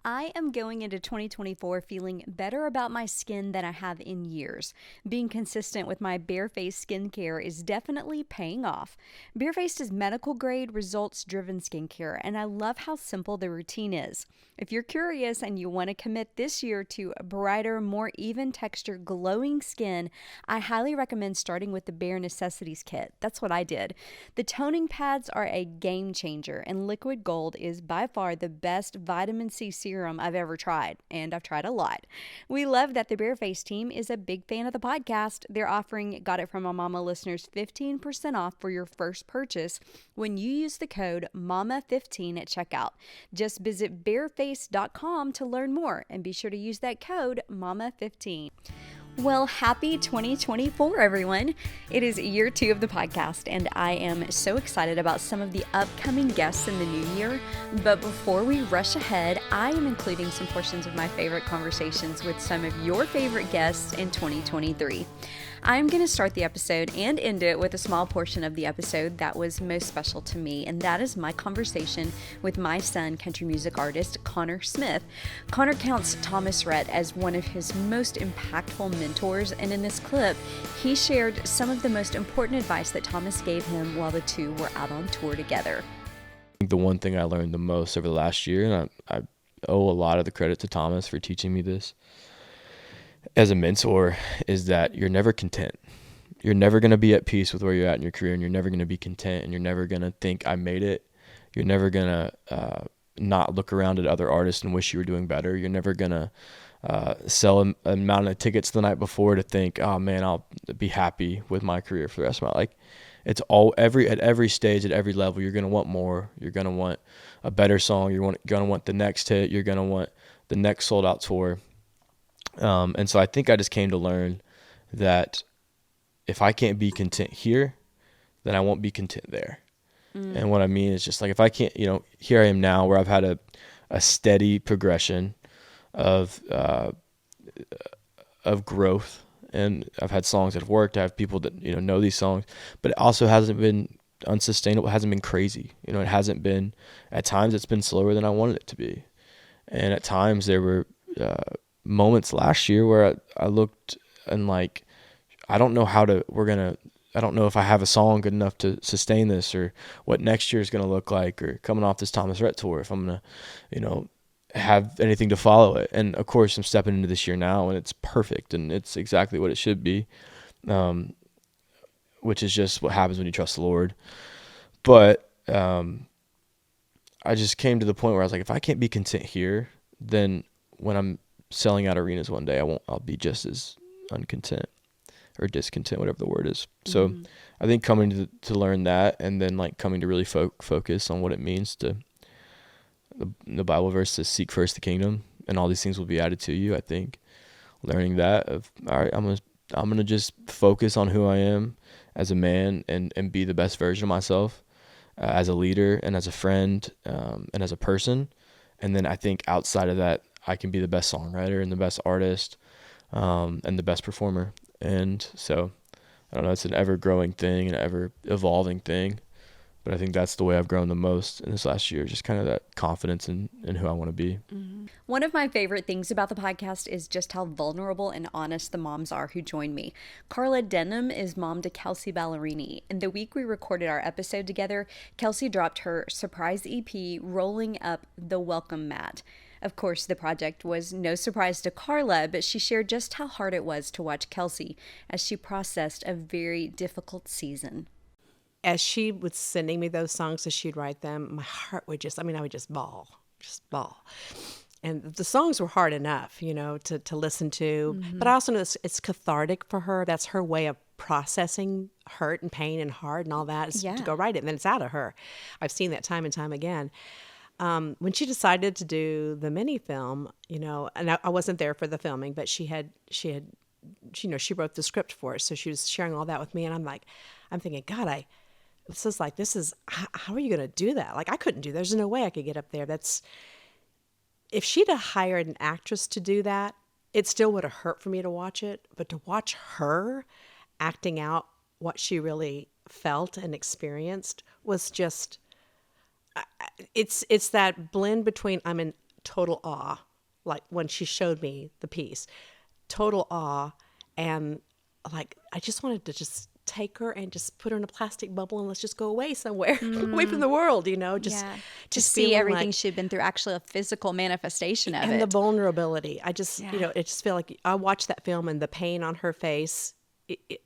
I am going into 2024 feeling better about my skin than I have in years. Being consistent with my Barefaced skincare is definitely paying off. Barefaced is medical grade, results driven skincare, and I love how simple the routine is. If you're curious and you want to commit this year to a brighter, more even texture, glowing skin, I highly recommend starting with the Bare Necessities Kit. That's what I did. The toning pads are a game changer, and Liquid Gold is by far the best vitamin C serum I've ever tried, and I've tried a lot. We love that the Bareface team is a big fan of the podcast. They're offering Got It From a Mama listeners 15% off for your first purchase when you use the code MAMA15 at checkout. Just visit bareface.com to learn more and be sure to use that code MAMA15. Well, happy 2024, everyone. It is year 2 of the podcast, and I am so excited about some of the upcoming guests in the new year. But before we rush ahead, I am including some portions of my favorite conversations with some of your favorite guests in 2023. I'm going to start the episode and end it with a small portion of the episode that was most special to me, and that is my conversation with my son, country music artist Connor Smith. Connor counts Thomas Rhett as one of his most impactful mentors, and in this clip, he shared some of the most important advice that Thomas gave him while the two were out on tour together. The one thing I learned the most over the last year, and I owe a lot of the credit to Thomas for teaching me this, as a mentor, is that you're never content. You're never going to be at peace with where you're at in your career, and you're never going to be content, and you're never going to think I made it. You're never going to not look around at other artists and wish you were doing better. You're never going to sell an amount of tickets the night before to think, oh man, I'll be happy with my career for the rest of my life. It's all at every stage, at every level, you're going to want more. You're going to want a better song. You're going to want the next hit. You're going to want the next sold out tour. And so I think I just came to learn that if I can't be content here, then I won't be content there. And what I mean is just like, if I can't, here I am now where I've had a steady progression of growth, and I've had songs that have worked. I have people that, know these songs, but it also hasn't been unsustainable. It hasn't been crazy. It hasn't been, at times it's been slower than I wanted it to be. And at times there were, moments last year where I looked and like, I don't know I don't know if I have a song good enough to sustain this, or what next year is going to look like, or coming off this Thomas Rhett tour, if I'm going to, have anything to follow it. And of course I'm stepping into this year now and it's perfect and it's exactly what it should be. Which is just what happens when you trust the Lord. But, I just came to the point where I was like, if I can't be content here, then when I'm selling out arenas one day, I'll be just as uncontent or discontent, whatever the word is. So I think coming to learn that, and then like coming to really focus on what it means to the Bible verse to seek first the kingdom, and all these things will be added to you. I think learning that of, all right, I'm going to just focus on who I am as a man and be the best version of myself as a leader and as a friend, and as a person. And then I think outside of that, I can be the best songwriter and the best artist, and the best performer. And so, I don't know, it's an ever-growing thing, an ever-evolving thing. But I think that's the way I've grown the most in this last year, just kind of that confidence in who I want to be. One of my favorite things about the podcast is just how vulnerable and honest the moms are who join me. Carla Denham is mom to Kelsea Ballerini. And the week we recorded our episode together, Kelsea dropped her surprise EP, Rolling Up the Welcome Mat. Of course, the project was no surprise to Carla, but she shared just how hard it was to watch Kelsea as she processed a very difficult season. As she was sending me those songs as she'd write them, my heart would I would just bawl. And the songs were hard enough, to listen to. But I also know it's cathartic for her. That's her way of processing hurt and pain and hard and all that, is to go write it, and then it's out of her. I've seen that time and time again. When she decided to do the mini film, and I wasn't there for the filming, but she wrote the script for it. So she was sharing all that with me. And I'm thinking, God, this is, how are you going to do that? Like, I couldn't do that. There's no way I could get up there. If she'd have hired an actress to do that, it still would have hurt for me to watch it. But to watch her acting out what she really felt and experienced was just, it's that blend between I'm in total awe. Like when she showed me the piece, total awe. And like, I just wanted to just take her and just put her in a plastic bubble and let's just go away somewhere, away from the world, just see feeling everything like, she'd been through, actually a physical manifestation of and it. the vulnerability. I just, it just feel like I watched that film and the pain on her face.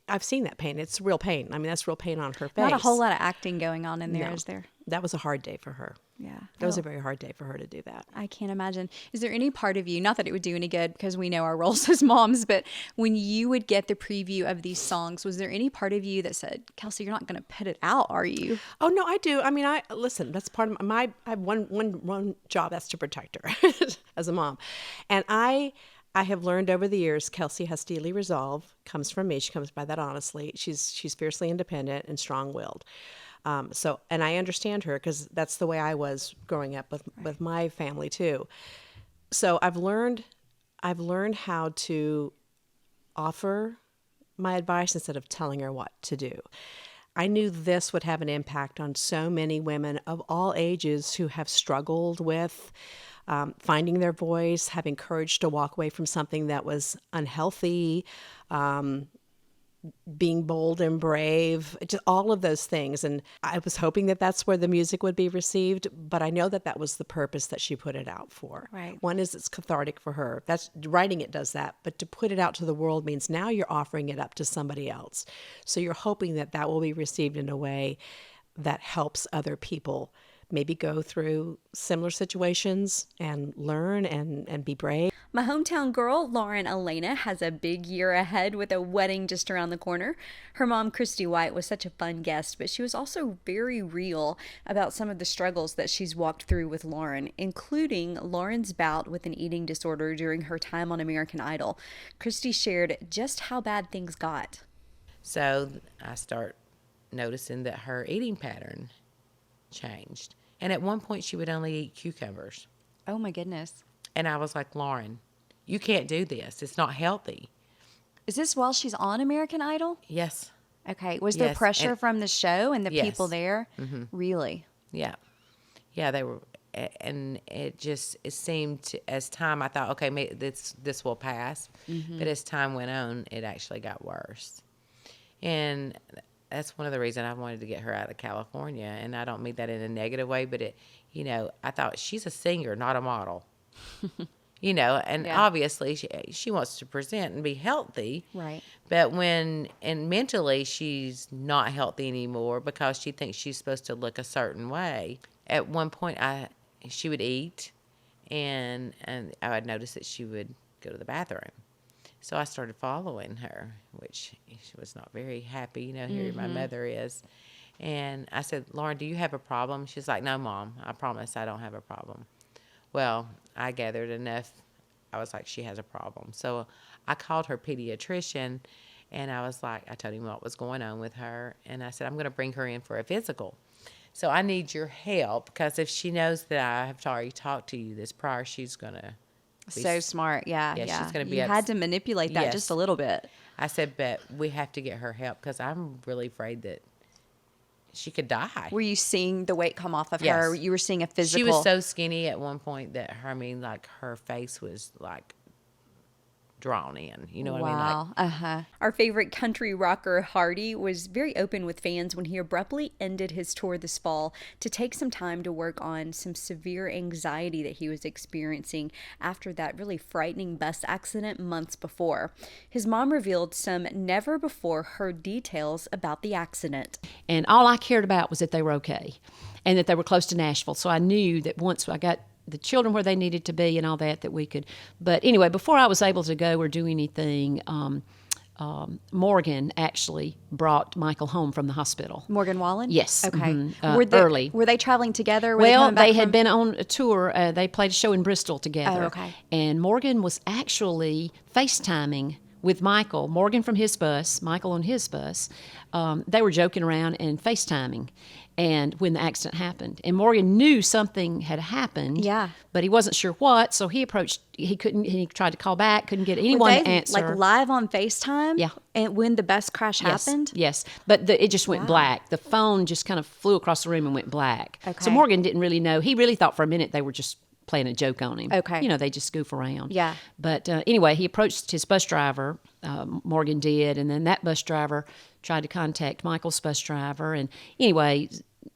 I've seen that pain. It's real pain. I mean, that's real pain on her face. Not a whole lot of acting going on in there, No. is there? That was a hard day for her. Yeah. That was a very hard day for her to do that. I can't imagine. Is there any part of you, not that it would do any good because we know our roles as moms, but when you would get the preview of these songs, was there any part of you that said, Kelsey, you're not going to put it out, are you? Oh, no, I do. I mean, listen, that's part of I have one job, that's to protect her as a mom. And I have learned over the years, Kelsey has steely resolve, comes from me. She comes by that honestly. She's fiercely independent and strong-willed. And I understand her because that's the way I was growing up with my family too. So I've learned how to offer my advice instead of telling her what to do. I knew this would have an impact on so many women of all ages who have struggled with finding their voice, having courage to walk away from something that was unhealthy, being bold and brave, just all of those things. And I was hoping that that's where the music would be received, but I know that that was the purpose that she put it out for. Right. One is it's cathartic for her. That's writing it does that, but to put it out to the world means now you're offering it up to somebody else. So you're hoping that that will be received in a way that helps other people maybe go through similar situations and learn and be brave. My hometown girl, Lauren Alaina, has a big year ahead with a wedding just around the corner. Her mom, Christy White, was such a fun guest, but she was also very real about some of the struggles that she's walked through with Lauren, including Lauren's bout with an eating disorder during her time on American Idol. Christy shared just how bad things got. So I start noticing that her eating pattern changed. And at one point, she would only eat cucumbers. Oh, my goodness. And I was like, Lauren, you can't do this. It's not healthy. Is this while she's on American Idol? Yes. Okay. Was there Yes, pressure and- from the show and the Yes. people there? Mm-hmm. Really? Yeah. Yeah, they were. And it seemed as time, I thought, okay, maybe this will pass. Mm-hmm. But as time went on, it actually got worse. And that's one of the reasons I wanted to get her out of California. And I don't mean that in a negative way, but I thought she's a singer, not a model. And obviously she wants to present and be healthy. Right. But mentally she's not healthy anymore because she thinks she's supposed to look a certain way. At one point she would eat and I would notice that she would go to the bathroom. So I started following her, which she was not very happy, here my mother is. And I said, Lauren, do you have a problem? She's like, no, Mom, I promise I don't have a problem. Well, I gathered enough. I was like, she has a problem. So I called her pediatrician, and I told him what was going on with her. And I said, I'm going to bring her in for a physical. So I need your help, because if she knows that I have already talked to you this prior, she's going to So smart. Yeah. she's going to be You had to manipulate that Yes. just a little bit. I said, but we have to get her help, because I'm really afraid that she could die. Were you seeing the weight come off of Yes. her? You were seeing a physical. She was so skinny at one point that her face was like drawn in. You know what I mean? Wow. Our favorite country rocker, Hardy, was very open with fans when he abruptly ended his tour this fall to take some time to work on some severe anxiety that he was experiencing after that really frightening bus accident months before. His mom revealed some never before heard details about the accident. And all I cared about was that they were okay and that they were close to Nashville. So I knew that once I got the children where they needed to be and all that we could. But anyway, before I was able to go or do anything, Morgan actually brought Michael home from the hospital. Morgan Wallen? Yes. Okay. Early. Were they traveling together? Well, they had been on a tour. They played a show in Bristol together. Oh, okay. And Morgan was actually FaceTiming with Michael, Morgan from his bus, Michael on his bus. They were joking around and FaceTiming. And when the accident happened, and Morgan knew something had happened, Yeah. but he wasn't sure what, so he tried to call back, couldn't get anyone Were to they, answer. like live on FaceTime? Yeah. And when the bus crash happened? Yes, but it just went black. The phone just kind of flew across the room and went black. Okay. So Morgan didn't really know. He really thought for a minute they were just playing a joke on him. Okay. You know, they just goof around. Yeah. But anyway, he approached his bus driver, Morgan did, and then that bus driver tried to contact Michael's bus driver. And anyway,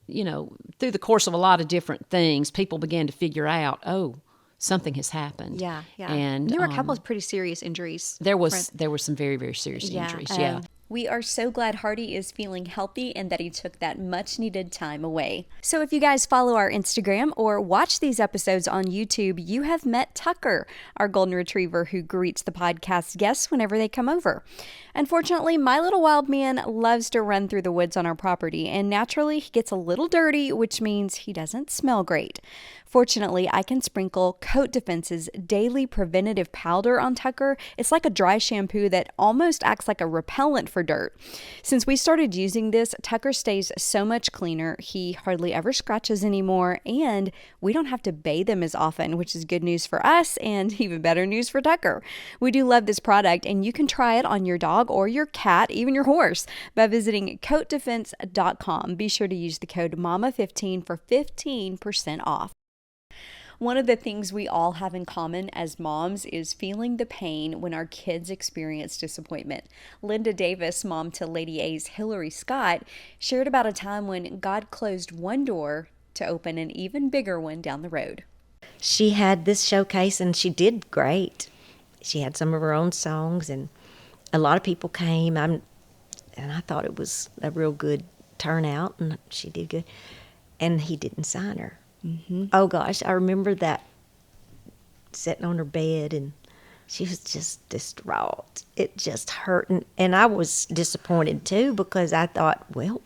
you know, through the course of a lot of different things, people began to figure out, oh, something has happened. Yeah. And there were a couple of pretty serious injuries. there were some very, very serious injuries. Yeah. We are so glad Hardy is feeling healthy and that he took that much needed time away. So if you guys follow our Instagram or watch these episodes on YouTube, you have met Tucker, our golden retriever who greets the podcast guests whenever they come over. Unfortunately, my little wild man loves to run through the woods on our property, and naturally he gets a little dirty, which means he doesn't smell great. Fortunately, I can sprinkle Coat Defense's daily preventative powder on Tucker. It's like a dry shampoo that almost acts like a repellent for dirt. Since we started using this, Tucker stays so much cleaner. He hardly ever scratches anymore, and we don't have to bathe him as often, which is good news for us and even better news for Tucker. We do love this product, and you can try it on your dog or your cat, even your horse, by visiting coatdefense.com. Be sure to use the code MAMMA15 for 15% off. One of the things we all have in common as moms is feeling the pain when our kids experience disappointment. Linda Davis, mom to Lady A's Hillary Scott, shared about a time when God closed one door to open an even bigger one down the road. She had this showcase and she did great. She had some of her own songs and a lot of people came. And I thought it was a real good turnout and she did good. And he didn't sign her. Mm-hmm. Oh gosh, I remember that, sitting on her bed and she was just distraught. It just hurt, and I was disappointed too because I thought, well,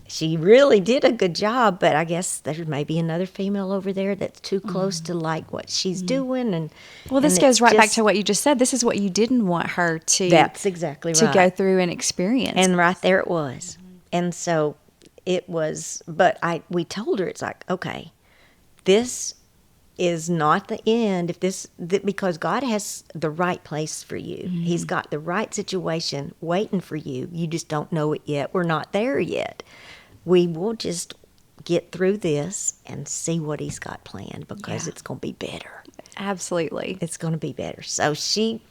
she really did a good job, but I guess there may be another female over there that's too close to like what she's doing. And well, this goes right back to what you just said. This is what you didn't want her to. That's exactly right. To go through and experience. And right there it was, and so. It was, but we told her, it's like, okay, this is not the end. Because God has the right place for you. Mm-hmm. He's got the right situation waiting for you. You just don't know it yet. We're not there yet. We will just get through this and see what He's got planned because it's going to be better. Absolutely. It's going to be better. So she,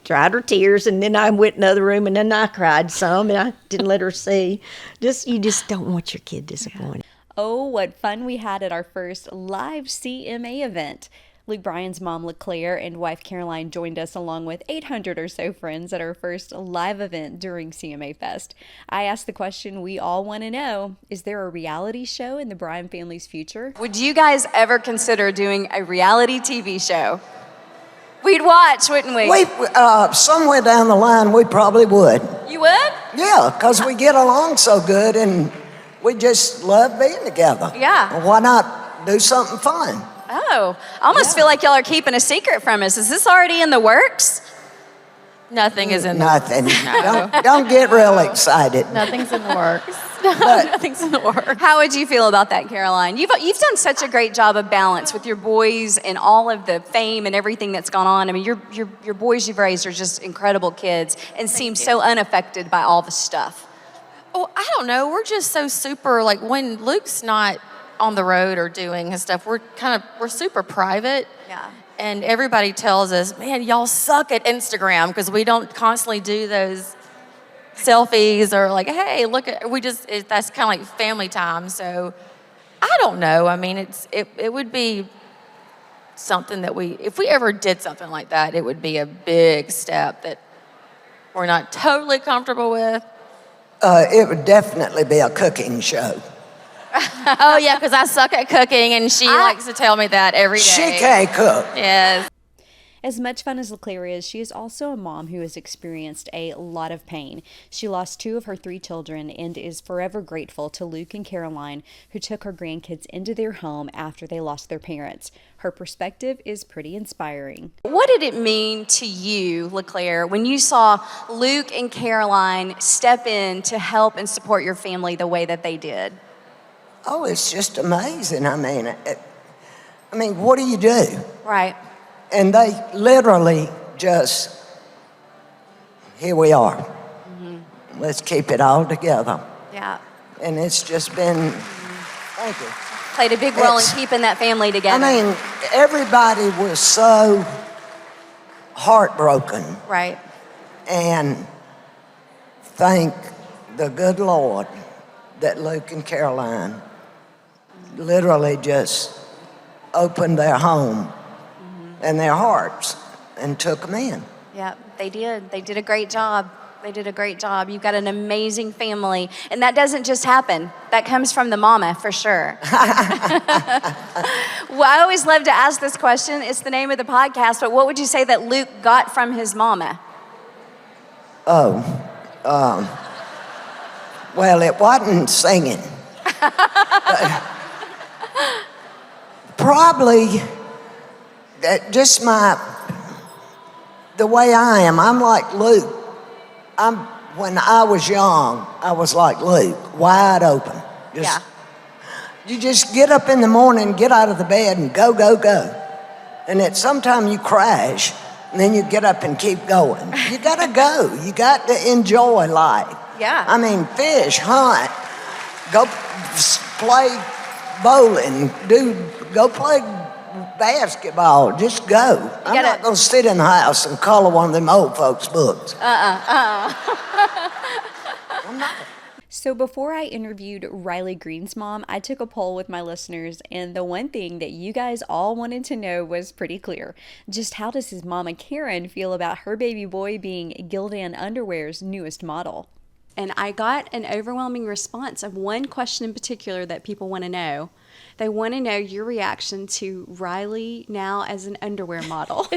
dried her tears, and then I went in the other room, and then I cried some, and I didn't let her see. You just don't want your kid disappointed. Oh, what fun we had at our first live CMA event. Luke Bryan's mom, LeClaire, and wife Caroline joined us along with 800 or so friends at our first live event during CMA Fest. I asked the question we all want to know, is there a reality show in the Bryan family's future? Would you guys ever consider doing a reality TV show? We'd watch, wouldn't we? Somewhere down the line, we probably would. You would? Yeah, because we get along so good and we just love being together. Yeah. Well, why not do something fun? Oh, I almost feel like y'all are keeping a secret from us. Is this already in the works? Nothing is in Nothing. Don't get real excited. Nothing's in the works. Nothing's in the works. How would you feel about that, Caroline? You've done such a great job of balance with your boys and all of the fame and everything that's gone on. I mean, your boys you've raised are just incredible kids and seem so unaffected by all the stuff. Oh, I don't know. We're just so super, like when Luke's not on the road or doing his stuff, we're super private. Yeah. And everybody tells us, man, y'all suck at Instagram because we don't constantly do those selfies or like, hey, look at, that's kind of like family time. So I don't know. I mean, it would be something that if we ever did something like that, it would be a big step that we're not totally comfortable with. It would definitely be a cooking show. Oh, yeah, because I suck at cooking, and she likes to tell me that every day. She can't cook. Yes. As much fun as LeClaire is, she is also a mom who has experienced a lot of pain. She lost 2 of her 3 children and is forever grateful to Luke and Caroline, who took her grandkids into their home after they lost their parents. Her perspective is pretty inspiring. What did it mean to you, LeClaire, when you saw Luke and Caroline step in to help and support your family the way that they did? Oh, it's just amazing. I mean, what do you do? Right. And they literally just, here we are. Let's keep it all together. Yeah. And it's just been, thank you. Played a big role in keeping that family together. I mean, everybody was so heartbroken. Right. And thank the good Lord that Luke and Caroline literally just opened their home and their hearts and took them in. Yeah, they did. They did a great job. They did a great job. You've got an amazing family. And that doesn't just happen. That comes from the mama, for sure. Well, I always love to ask this question. It's the name of the podcast, but what would you say that Luke got from his mama? Well, it wasn't singing. Probably just the way I am. I'm like Luke. When I was young, I was like Luke, wide open. You just get up in the morning, get out of the bed, and go, go, go. And at some time you crash, and then you get up and keep going. You gotta go. You got to enjoy life. Yeah. I mean, fish, hunt, go play bowling, go play basketball. Just go. I'm not gonna sit in the house and color one of them old folks' books. I'm not. So before I interviewed Riley Green's mom, I took a poll with my listeners, and the one thing that you guys all wanted to know was pretty clear. Just how does his mama Karen feel about her baby boy being Gildan Underwear's newest model? And I got an overwhelming response of one question in particular that people want to know. They want to know your reaction to Riley now as an underwear model.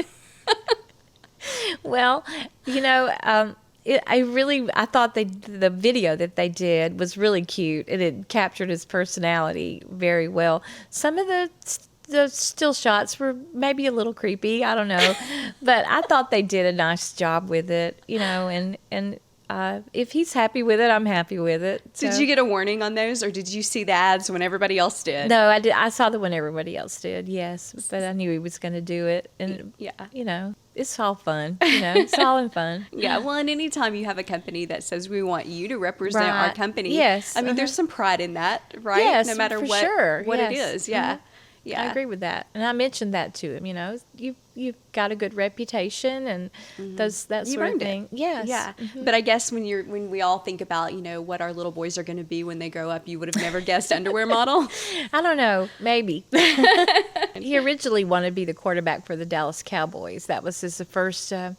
Well, I thought the video that they did was really cute, and it captured his personality very well. Some of the still shots were maybe a little creepy, I don't know, but I thought they did a nice job with it, and if he's happy with it, I'm happy with it. So. Did you get a warning on those, or did you see the ads when everybody else did? No, I did. I saw the one everybody else did, yes, but I knew he was going to do it, and it's all fun, it's all in fun. Yeah, well, and anytime you have a company that says we want you to represent our company, yes, I mean, there's some pride in that, right? Yes, no matter what it is, yeah. Mm-hmm. Yeah, I agree with that, and I mentioned that to him. You've got a good reputation, and that sort of thing. Yes, yeah. But I guess when we all think about what our little boys are going to be when they grow up, you would have never guessed underwear model. I don't know, maybe. He originally wanted to be the quarterback for the Dallas Cowboys. That was his first. And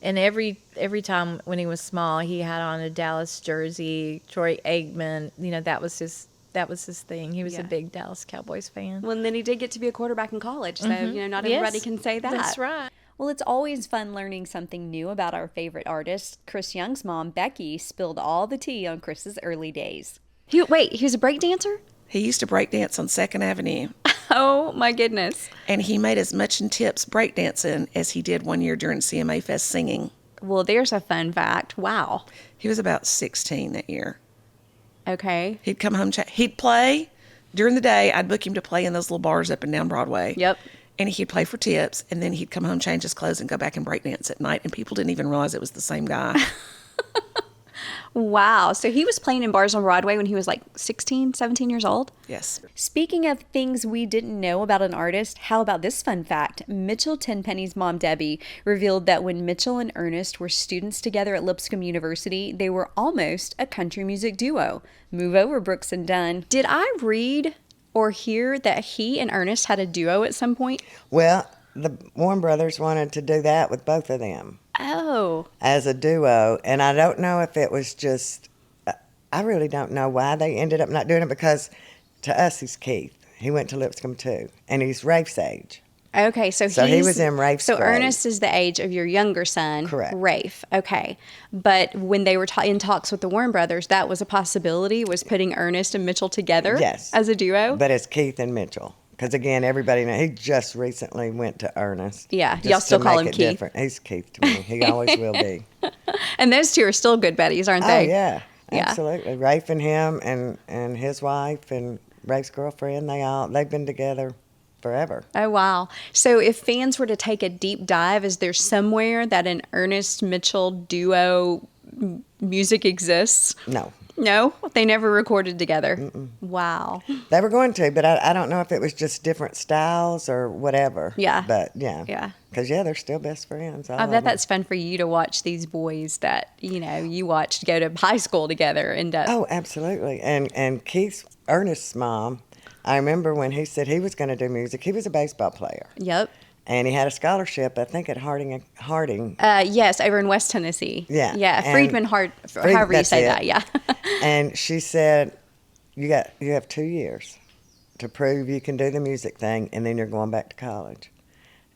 every time when he was small, he had on a Dallas jersey. Troy Aikman, that was his thing. He was a big Dallas Cowboys fan. Well, and then he did get to be a quarterback in college, so not everybody can say that. That's right. Well, it's always fun learning something new about our favorite artist. Chris Young's mom, Becky, spilled all the tea on Chris's early days. He was a breakdancer? He used to breakdance on 2nd Avenue. Oh, my goodness. And he made as much in tips breakdancing as he did one year during CMA Fest singing. Well, there's a fun fact. Wow. He was about 16 that year. Okay. He'd come home, he'd play during the day. I'd book him to play in those little bars up and down Broadway. Yep. And he'd play for tips, and then he'd come home, change his clothes, and go back and breakdance at night. And people didn't even realize it was the same guy. Wow. So he was playing in bars on Broadway when he was like 16, 17 years old? Yes. Speaking of things we didn't know about an artist, how about this fun fact? Mitchell Tenpenny's mom, Debbie, revealed that when Mitchell and Ernest were students together at Lipscomb University, they were almost a country music duo. Move over, Brooks and Dunn. Did I read or hear that he and Ernest had a duo at some point? Well, the Warren brothers wanted to do that with both of them. Oh. As a duo. And I don't know if it was just, I really don't know why they ended up not doing it, because to us he's Keith. He went to Lipscomb too. And he's Rafe's age. Okay, so he was in Rafe's grade. Ernest is the age of your younger son, correct? Rafe. Okay, but when they were in talks with the Warren brothers, that was a possibility. Was putting Ernest and Mitchell together, yes, as a duo. But it's Keith and Mitchell, because again, everybody knows he just recently went to Ernest. Yeah, y'all still call him Keith. Different. He's Keith to me. He always will be. And those two are still good buddies, aren't they? Oh yeah, absolutely. Rafe and him and his wife and Rafe's girlfriend. They've been together forever. Oh, wow. So if fans were to take a deep dive, is there somewhere that an Ernest Mitchell duo music exists? No. No, they never recorded together. Wow. They were going to, but I don't know if it was just different styles or whatever. Yeah. But yeah. Yeah. Because, they're still best friends. I bet that's fun for you to watch these boys that, you watched go to high school together. And Oh, absolutely. And Keith's, Ernest's mom, I remember when he said he was going to do music, he was a baseball player. Yep. And he had a scholarship, I think, at Harding. Yes, over in West Tennessee. Yeah. Yeah, And Friedman however you that's say it. that, yeah. And she said, you have 2 years to prove you can do the music thing, and then you're going back to college.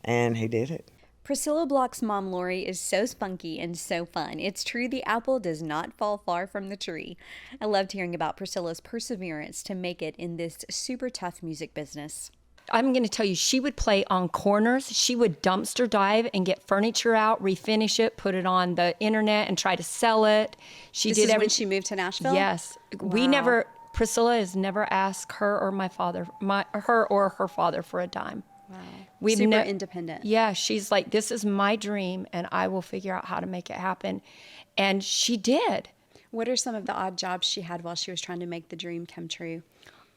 And he did it. Priscilla Block's mom, Lori, is so spunky and so fun. It's true the apple does not fall far from the tree. I loved hearing about Priscilla's perseverance to make it in this super tough music business. I'm going to tell you, she would play on corners. She would dumpster dive and get furniture out, refinish it, put it on the internet, and try to sell it. This is when she moved to Nashville? Yes. Wow. Priscilla has never asked her or my father, her or her father for a dime. Wow. We've Super independent. Yeah, she's like, this is my dream, and I will figure out how to make it happen. And she did. What are some of the odd jobs she had while she was trying to make the dream come true?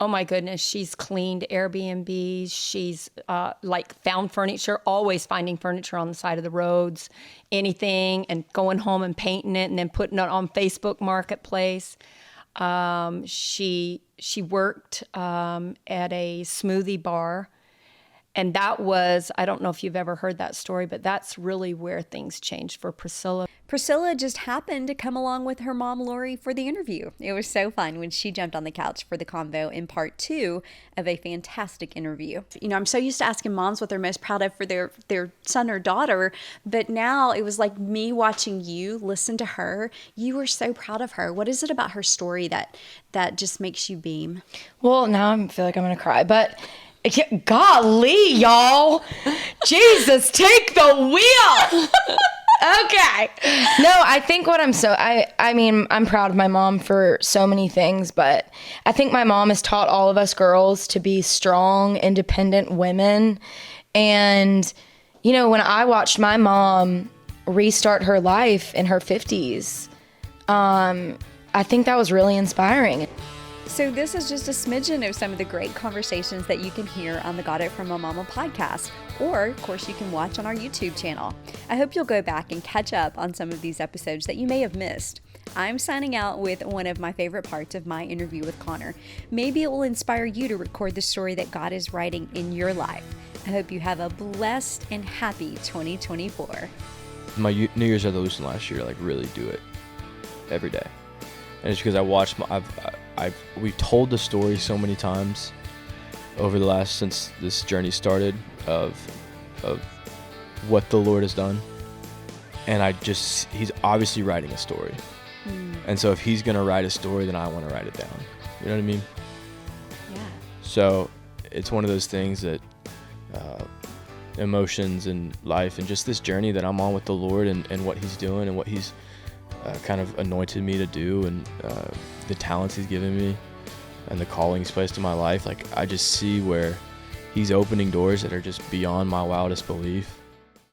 Oh my goodness, she's cleaned Airbnbs. She's found furniture, always finding furniture on the side of the roads, anything, and going home and painting it and then putting it on Facebook Marketplace. She worked at a smoothie bar. And that was, I don't know if you've ever heard that story, but that's really where things changed for Priscilla. Priscilla just happened to come along with her mom, Lori, for the interview. It was so fun when she jumped on the couch for the convo in part 2 of a fantastic interview. I'm so used to asking moms what they're most proud of for their son or daughter, but now it was like me watching you listen to her. You were so proud of her. What is it about her story that just makes you beam? Well, now I feel like I'm going to cry, but... golly, y'all. Jesus, take the wheel. Okay. No, I think what I mean, I'm proud of my mom for so many things, but I think my mom has taught all of us girls to be strong, independent women. And, when I watched my mom restart her life in her 50s, I think that was really inspiring. So this is just a smidgen of some of the great conversations that you can hear on the Got It From a Mama podcast, or of course you can watch on our YouTube channel. I hope you'll go back and catch up on some of these episodes that you may have missed. I'm signing out with one of my favorite parts of my interview with Connor. Maybe it will inspire you to record the story that God is writing in your life. I hope you have a blessed and happy 2024. My New Year's resolution last year, really do it every day. And it's because I watched we've told the story so many times over since this journey started of what the Lord has done. And he's obviously writing a story. And so if he's going to write a story, then I want to write it down. You know what I mean? Yeah. So it's one of those things that emotions and life and just this journey that I'm on with the Lord and what he's doing and what he's kind of anointed me to do and the talents he's given me and the calling he's placed in my life. I just see where he's opening doors that are just beyond my wildest belief.